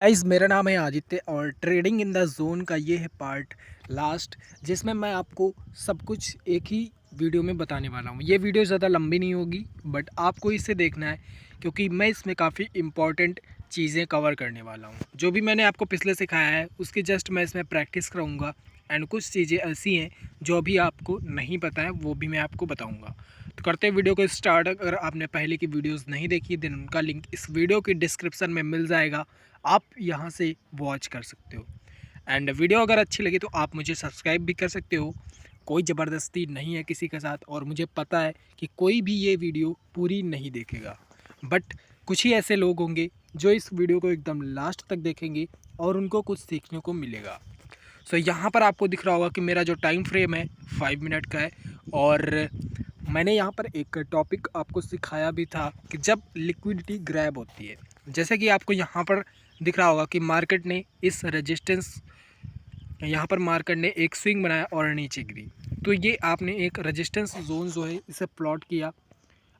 Guys, मेरा नाम है आदित्य और ट्रेडिंग इन द जोन का ये है पार्ट लास्ट, जिसमें मैं आपको सब कुछ एक ही वीडियो में बताने वाला हूँ। ये वीडियो ज़्यादा लंबी नहीं होगी, बट आपको इसे देखना है क्योंकि मैं इसमें काफ़ी इम्पॉर्टेंट चीज़ें कवर करने वाला हूँ। जो भी मैंने आपको पिछले सिखाया है उसकी जस्ट मैं इसमें प्रैक्टिस कराऊँगा, एंड कुछ चीज़ें ऐसी हैं जो अभी आपको नहीं पता है, वो भी मैं आपको बताऊँगा। तो करते हैं वीडियो को स्टार्ट। अगर आपने पहले की वीडियोस नहीं देखी देन उनका लिंक इस वीडियो की डिस्क्रिप्शन में मिल जाएगा, आप यहाँ से वॉच कर सकते हो। एंड वीडियो अगर अच्छी लगी तो आप मुझे सब्सक्राइब भी कर सकते हो। कोई ज़बरदस्ती नहीं है किसी के साथ, और मुझे पता है कि कोई भी ये वीडियो पूरी नहीं देखेगा, बट कुछ ही ऐसे लोग होंगे जो इस वीडियो को एकदम लास्ट तक देखेंगे और उनको कुछ सीखने को मिलेगा। सो यहाँ पर आपको दिख रहा होगा कि मेरा जो टाइम फ्रेम है 5 मिनट का है, और मैंने यहाँ पर एक टॉपिक आपको सिखाया भी था कि जब लिक्विडिटी ग्रैब होती है, जैसे कि आपको यहाँ पर दिख रहा होगा कि मार्केट ने इस रेजिस्टेंस, यहाँ पर मार्केट ने एक स्विंग बनाया और नीचे गिरी, तो ये आपने एक रेजिस्टेंस जोन जो है इसे प्लॉट किया।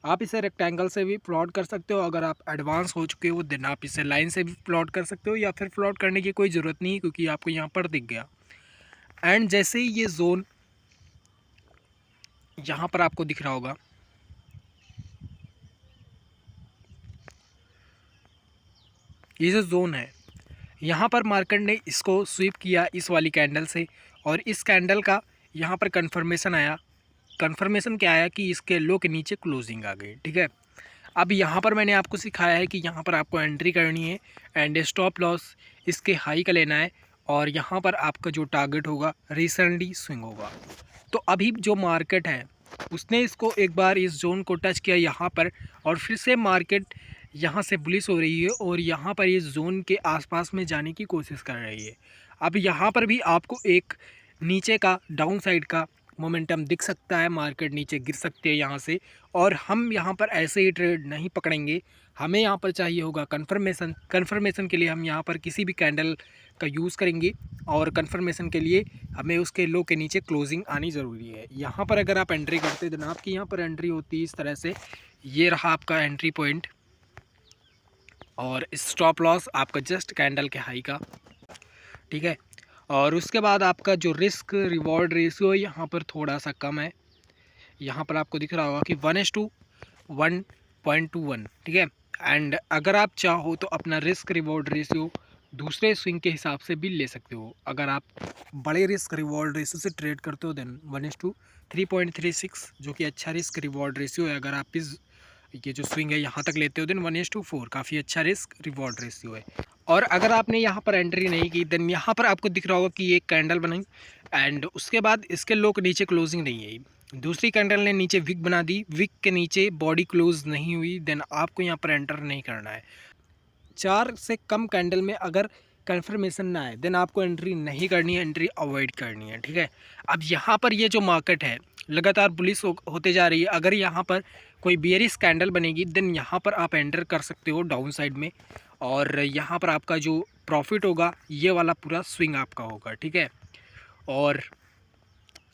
आप इसे रेक्टेंगल से भी प्लॉट कर सकते हो, अगर आप एडवांस हो चुके हो देन आप इसे लाइन से भी प्लॉट कर सकते हो, या फिर प्लॉट करने की कोई ज़रूरत नहीं है क्योंकि आपको यहाँ पर दिख गया। एंड जैसे ही ये जोन यहाँ पर आपको दिख रहा होगा, ये जो जोन है यहाँ पर मार्केट ने इसको स्वीप किया इस वाली कैंडल से, और इस कैंडल का यहाँ पर कंफर्मेशन आया। कंफर्मेशन क्या आया कि इसके लो के नीचे क्लोजिंग आ गई, ठीक है। अब यहाँ पर मैंने आपको सिखाया है कि यहाँ पर आपको एंट्री करनी है एंड स्टॉप लॉस इसके हाई का लेना है, और यहाँ पर आपका जो टारगेट होगा रिसेंटली स्विंग होगा। तो अभी जो मार्केट है उसने इसको एक बार इस जोन को टच किया यहाँ पर, और फिर से मार्केट यहाँ से बुलिश हो रही है और यहाँ पर इस जोन के आसपास में जाने की कोशिश कर रही है। अब यहाँ पर भी आपको एक नीचे का डाउन साइड का मोमेंटम दिख सकता है, मार्केट नीचे गिर सकते हैं यहाँ से, और हम यहाँ पर ऐसे ही ट्रेड नहीं पकड़ेंगे। हमें यहाँ पर चाहिए होगा कंफर्मेशन। कंफर्मेशन के लिए हम यहाँ पर किसी भी कैंडल का यूज़ करेंगे, और कंफर्मेशन के लिए हमें उसके लो के नीचे क्लोजिंग आनी ज़रूरी है। यहाँ पर अगर आप एंट्री करते हैं तो आपकी यहाँ पर एंट्री होती है इस तरह से, ये रहा आपका एंट्री पॉइंट, और स्टॉप लॉस आपका जस्ट कैंडल के हाई का, ठीक है। और उसके बाद आपका जो रिस्क रिवॉर्ड रेशियो है यहाँ पर थोड़ा सा कम है। यहाँ पर आपको दिख रहा होगा कि 1:1.21, ठीक है। एंड अगर आप चाहो तो अपना रिस्क रिवॉर्ड रेशियो दूसरे स्विंग के हिसाब से भी ले सकते हो। अगर आप बड़े रिस्क रिवॉर्ड रेशियो से ट्रेड करते हो देन 1:3.36, जो कि अच्छा रिस्क रिवॉर्ड रेशियो है। अगर आप इस ये जो स्विंग है यहाँ तक लेते हो देन 1:4 काफ़ी अच्छा रिस्क रिवॉर्ड रेशियो है। और अगर आपने यहाँ पर एंट्री नहीं की देन यहाँ पर आपको दिख रहा होगा कि एक कैंडल बनी, एंड उसके बाद इसके लो के नीचे क्लोजिंग नहीं है। दूसरी कैंडल ने नीचे विक बना दी, विक के नीचे बॉडी क्लोज नहीं हुई, देन आपको यहाँ पर एंटर नहीं करना है। 4 से कम कैंडल में अगर कंफर्मेशन ना आए देन आपको एंट्री नहीं करनी है, एंट्री अवॉइड करनी है, ठीक है। अब यहाँ पर ये जो मार्केट है लगातार बुलिश होते जा रही है। अगर यहाँ पर कोई बियरिश कैंडल बनेगी देन यहाँ पर आप एंटर कर सकते हो डाउन साइड में, और यहाँ पर आपका जो प्रॉफिट होगा ये वाला पूरा स्विंग आपका होगा, ठीक है। और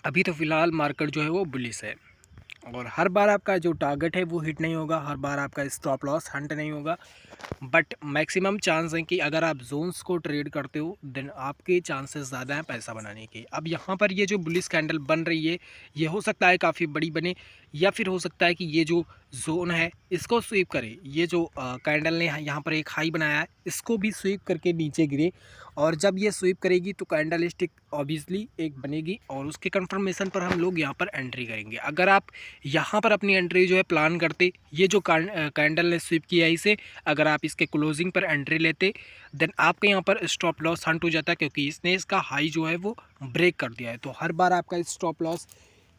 अभी तो फ़िलहाल मार्केट जो है वो बुलिश है, और हर बार आपका जो टारगेट है वो हिट नहीं होगा, हर बार आपका स्टॉप लॉस हंट नहीं होगा, बट मैक्सिमम चांस है कि अगर आप जोन्स को ट्रेड करते हो देन आपके चांसेस ज़्यादा हैं पैसा बनाने के। अब यहाँ पर ये जो बुलिश कैंडल बन रही है ये हो सकता है काफ़ी बड़ी बने, या फिर हो सकता है कि ये जो जोन है इसको स्वीप करे। ये जो कैंडल ने यहाँ पर एक हाई बनाया है इसको भी स्वीप करके नीचे गिरे, और जब ये स्वीप करेगी तो कैंडल स्टिक ऑब्वियसली एक बनेगी, और उसके कंफर्मेशन पर हम लोग यहाँ पर एंट्री करेंगे। अगर आप यहाँ पर अपनी एंट्री जो है प्लान करते, ये जो कैंडल ने स्वीप किया इसे अगर आप इसके क्लोजिंग पर एंट्री लेते देन आपके यहाँ पर स्टॉप लॉस हंट हो जाता, क्योंकि इसने इसका हाई जो है वो ब्रेक कर दिया है। तो हर बार आपका स्टॉप लॉस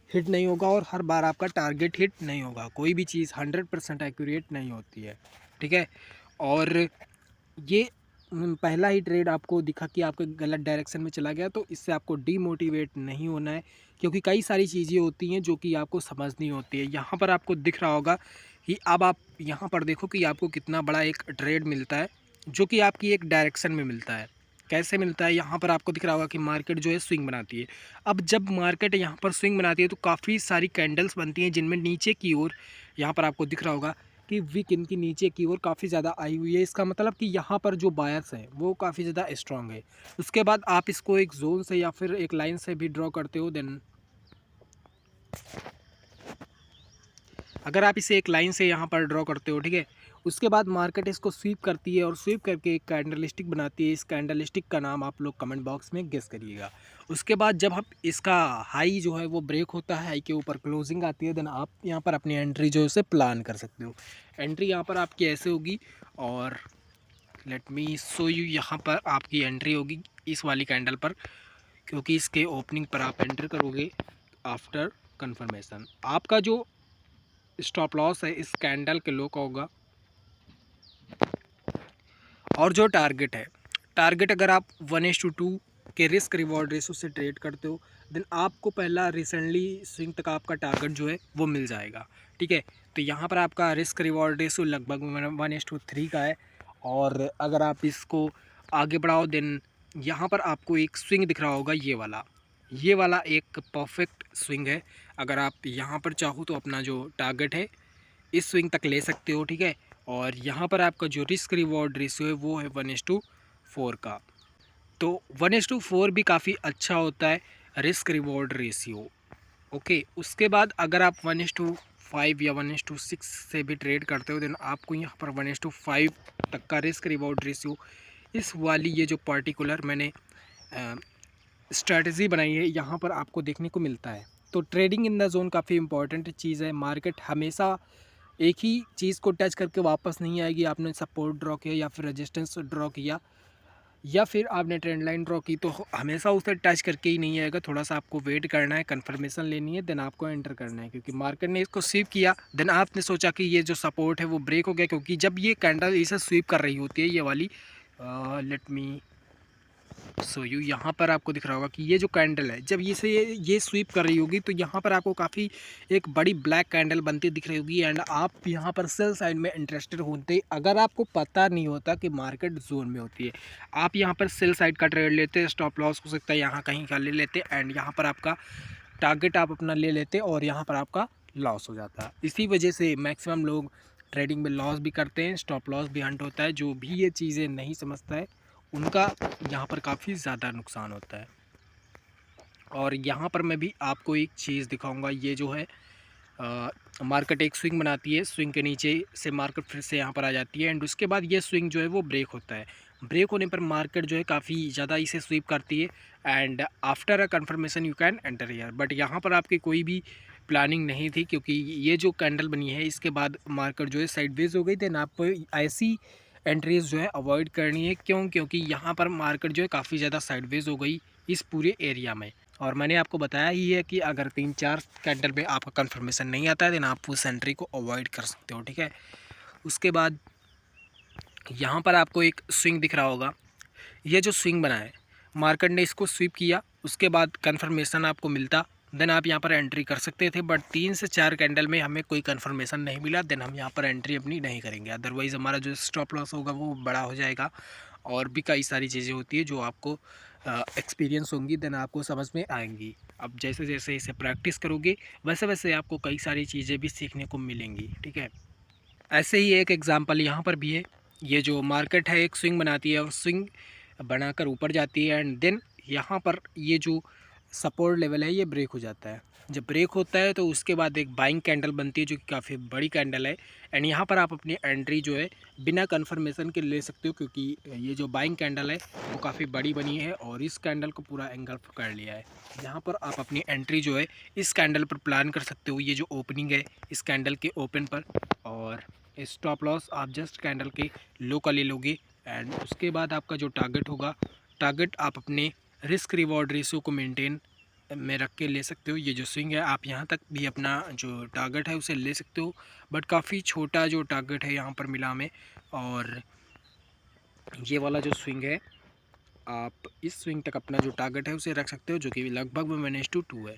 हिट नहीं होगा और हर बार आपका टारगेट हिट नहीं होगा। कोई भी चीज़ 100% एक्यूरेट नहीं होती है, ठीक है। और ये पहला ही ट्रेड आपको दिखा कि आपके गलत डायरेक्शन में चला गया, तो इससे आपको डीमोटिवेट नहीं होना है, क्योंकि कई सारी चीज़ें होती हैं जो कि आपको समझनी होती है। यहाँ पर आपको दिख रहा होगा कि अब आप यहाँ पर देखो कि आपको कितना बड़ा एक ट्रेड मिलता है, जो कि आपकी एक डायरेक्शन में मिलता है। कैसे मिलता है, यहाँ पर आपको दिख रहा होगा कि मार्केट जो है स्विंग बनाती है। अब जब मार्केट यहाँ पर स्विंग बनाती है तो काफ़ी सारी कैंडल्स बनती हैं जिनमें नीचे की ओर यहाँ पर आपको दिख रहा होगा कि विक इनकी नीचे की ओर काफ़ी ज़्यादा आई हुई है। इसका मतलब कि यहाँ पर जो बायर्स हैं वो काफ़ी ज़्यादा स्ट्रॉन्ग है। उसके बाद आप इसको एक जोन से या फिर एक लाइन से भी ड्रॉ करते हो। देन अगर आप इसे एक लाइन से यहाँ पर ड्रॉ करते हो, ठीक है, उसके बाद मार्केट इसको स्वीप करती है और स्वीप करके एक कैंडलस्टिक बनाती है। इस कैंडलस्टिक का नाम आप लोग कमेंट बॉक्स में गेस करिएगा। उसके बाद जब हम इसका हाई जो है वो ब्रेक होता है, हाई के ऊपर क्लोजिंग आती है, देन आप यहाँ पर अपनी एंट्री जो है उसे प्लान कर सकते हो। एंट्री यहाँ पर आपकी ऐसे होगी और लेट मी शो यू, यहाँ पर आपकी एंट्री होगी इस वाली कैंडल पर, क्योंकि इसके ओपनिंग पर आप एंटर करोगे आफ्टर कन्फर्मेशन। आपका जो स्टॉप लॉस है इस कैंडल के लो का होगा और जो टारगेट है, टारगेट अगर आप 1:2 के रिस्क रिवॉर्ड रेशो से ट्रेड करते हो, देन आपको पहला रिसेंटली स्विंग तक आपका टारगेट जो है वो मिल जाएगा। ठीक है, तो यहाँ पर आपका रिस्क रिवॉर्ड रेशो लगभग 1:3 का है। और अगर आप इसको आगे बढ़ाओ, देन यहाँ पर आपको एक स्विंग दिख रहा होगा, ये वाला एक परफेक्ट स्विंग है। अगर आप यहाँ पर चाहो तो अपना जो टारगेट है इस स्विंग तक ले सकते हो। ठीक है, और यहाँ पर आपका जो रिस्क रिवॉर्ड रेशियो है वो है 1:4 का। तो 1:4 भी काफ़ी अच्छा होता है रिस्क रिवॉर्ड रेशियो। ओके, उसके बाद अगर आप 1:5 या 1:6 से भी ट्रेड करते हो, देन आपको यहाँ पर 1:5 तक का रिस्क रिवॉर्ड रेशियो इस वाली ये जो पर्टिकुलर मैंने स्ट्रैटेजी बनाई है यहाँ पर आपको देखने को मिलता है। तो ट्रेडिंग इन द जोन काफ़ी इंपॉर्टेंट चीज़ है। मार्केट हमेशा एक ही चीज़ को टच करके वापस नहीं आएगी। आपने सपोर्ट ड्रॉ किया या फिर रेजिस्टेंस ड्रॉ किया या फिर आपने ट्रेंड लाइन ड्रॉ की, तो हमेशा उसे टच करके ही नहीं आएगा। थोड़ा सा आपको वेट करना है, कंफर्मेशन लेनी है, देन आपको एंटर करना है। क्योंकि मार्केट ने इसको स्वीप किया, देन आपने सोचा कि ये जो सपोर्ट है वो ब्रेक हो गया, क्योंकि जब ये कैंडल इसे स्वीप कर रही होती है ये वाली, लेट मी सो यू, यहाँ पर आपको दिख रहा होगा कि ये जो कैंडल है जब ये स्वीप कर रही होगी, तो यहाँ पर आपको काफ़ी एक बड़ी ब्लैक कैंडल बनती दिख रही होगी। एंड आप यहाँ पर सेल साइड में इंटरेस्टेड होते, अगर आपको पता नहीं होता कि मार्केट जोन में होती है, आप यहाँ पर सेल साइड का ट्रेड लेते, स्टॉप लॉस हो सकता है यहाँ कहीं का ले लेते, एंड यहाँ पर आपका टारगेट आप अपना ले लेते और यहाँ पर आपका लॉस हो जाता है। इसी वजह से मैक्सिमम लोग ट्रेडिंग में लॉस भी करते हैं, स्टॉप लॉस भी हंट होता है। जो भी ये चीज़ें नहीं समझता है उनका यहाँ पर काफ़ी ज़्यादा नुकसान होता है। और यहाँ पर मैं भी आपको एक चीज़ दिखाऊंगा। ये जो है मार्केट एक स्विंग बनाती है, स्विंग के नीचे से मार्केट फिर से यहाँ पर आ जाती है, एंड उसके बाद ये स्विंग जो है वो ब्रेक होता है। ब्रेक होने पर मार्केट जो है काफ़ी ज़्यादा इसे स्वीप करती है, and after a conformation you can enter here. But यहाँ पर आपकी कोई भी प्लानिंग नहीं थी, क्योंकि ये जो कैंडल बनी है इसके बाद मार्केट जो है साइडवेज हो गई। देन आपको ऐसी एंट्रीज जो है अवॉइड करनी है। क्यों? क्योंकि यहाँ पर मार्केट जो है काफ़ी ज़्यादा साइडवेज हो गई इस पूरे एरिया में। और मैंने आपको बताया ही है कि अगर 3-4 कैंडल में आपका कंफर्मेशन नहीं आता है, देन आप उस एंट्री को अवॉइड कर सकते हो। ठीक है, उसके बाद यहाँ पर आपको एक स्विंग दिख रहा होगा। ये जो स्विंग बना है, मार्केट ने इसको स्वीप किया, उसके बाद कंफर्मेशन आपको मिलता, देन आप यहाँ पर एंट्री कर सकते थे। बट 3 से 4 कैंडल में हमें कोई कंफर्मेशन नहीं मिला, देन हम यहाँ पर एंट्री अपनी नहीं करेंगे। अदरवाइज़ हमारा जो स्टॉप लॉस होगा वो बड़ा हो जाएगा। और भी कई सारी चीज़ें होती है जो आपको एक्सपीरियंस होंगी, देन आपको समझ में आएंगी। अब जैसे जैसे इसे प्रैक्टिस करोगे वैसे वैसे आपको कई सारी चीज़ें भी सीखने को मिलेंगी। ठीक है, ऐसे ही एक एग्जांपल यहाँ पर भी है। ये जो मार्केट है एक स्विंग बनाती है और स्विंग बनाकर ऊपर जाती है, एंड देन यहाँ पर ये जो सपोर्ट लेवल है ये ब्रेक हो जाता है। जब ब्रेक होता है तो उसके बाद एक बाइंग कैंडल बनती है जो कि काफ़ी बड़ी कैंडल है, एंड यहाँ पर आप अपनी एंट्री जो है बिना कंफर्मेशन के ले सकते हो, क्योंकि ये जो बाइंग कैंडल है वो काफ़ी बड़ी बनी है और इस कैंडल को पूरा एंगल्फ कर लिया है। यहाँ पर आप अपनी एंट्री जो है इस कैंडल पर प्लान कर सकते हो। ये जो ओपनिंग है इस कैंडल के ओपन पर, और स्टॉप लॉस आप जस्ट कैंडल के लो का ले लोगे, एंड उसके बाद आपका जो टारगेट होगा, टारगेट आप अपने रिस्क रिवॉर्ड रेशियो को मेंटेन में रख के ले सकते हो। ये जो स्विंग है आप यहाँ तक भी अपना जो टारगेट है उसे ले सकते हो, बट काफ़ी छोटा जो टारगेट है यहाँ पर मिला हमें। और ये वाला जो स्विंग है आप इस स्विंग तक अपना जो टारगेट है उसे रख सकते हो, जो कि लगभग 1:2 है।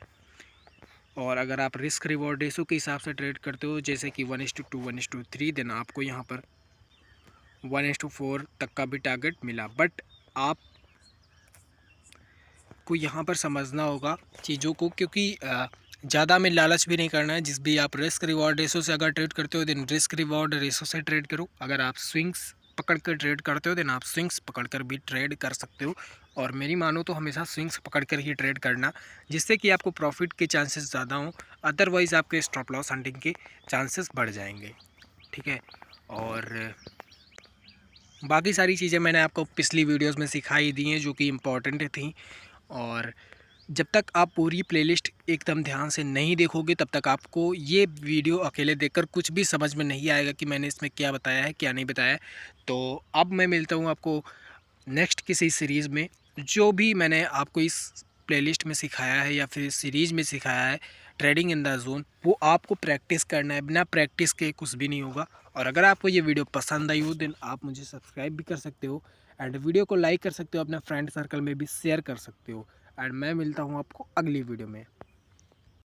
और अगर आप रिस्क रिवॉर्ड रेशियो के हिसाब से ट्रेड करते हो, जैसे कि 1:2 1:3, देन आपको यहाँ पर 1:4 तक का भी टारगेट मिला। बट आप को यहाँ पर समझना होगा चीज़ों को, क्योंकि ज़्यादा में लालच भी नहीं करना है। जिस भी आप रिस्क रिवॉर्ड रेशो से अगर ट्रेड करते हो देन रिस्क रिवॉर्ड रेशो से ट्रेड करो। अगर आप स्विंग्स पकड़ कर ट्रेड करते हो देन आप स्विंग्स पकड़ कर भी ट्रेड कर सकते हो। और मेरी मानो तो हमेशा स्विंग्स पकड़ कर ही ट्रेड करना, जिससे कि आपको प्रॉफिट के चांसेस ज़्यादा हों। अदरवाइज़ आपके स्टॉप लॉस हंटिंग के चांसेस बढ़ जाएंगे। ठीक है। और बाकी सारी चीज़ें मैंने आपको पिछली वीडियोस में सिखाई दी हैं जो कि इम्पॉर्टेंट थी। और जब तक आप पूरी प्लेलिस्ट एकदम ध्यान से नहीं देखोगे तब तक आपको ये वीडियो अकेले देखकर कुछ भी समझ में नहीं आएगा कि मैंने इसमें क्या बताया है क्या नहीं बताया है। तो अब मैं मिलता हूँ आपको नेक्स्ट किसी सीरीज़ में। जो भी मैंने आपको इस प्लेलिस्ट में सिखाया है या फिर सीरीज़ में सिखाया है ट्रेडिंग इन द जोन, वो आपको प्रैक्टिस करना है। बिना प्रैक्टिस के कुछ भी नहीं होगा। और अगर आपको ये वीडियो पसंद आई हो देन आप मुझे सब्सक्राइब भी कर सकते हो एंड वीडियो को लाइक कर सकते हो, अपने फ्रेंड सर्कल में भी शेयर कर सकते हो। एंड मैं मिलता हूँ आपको अगली वीडियो में।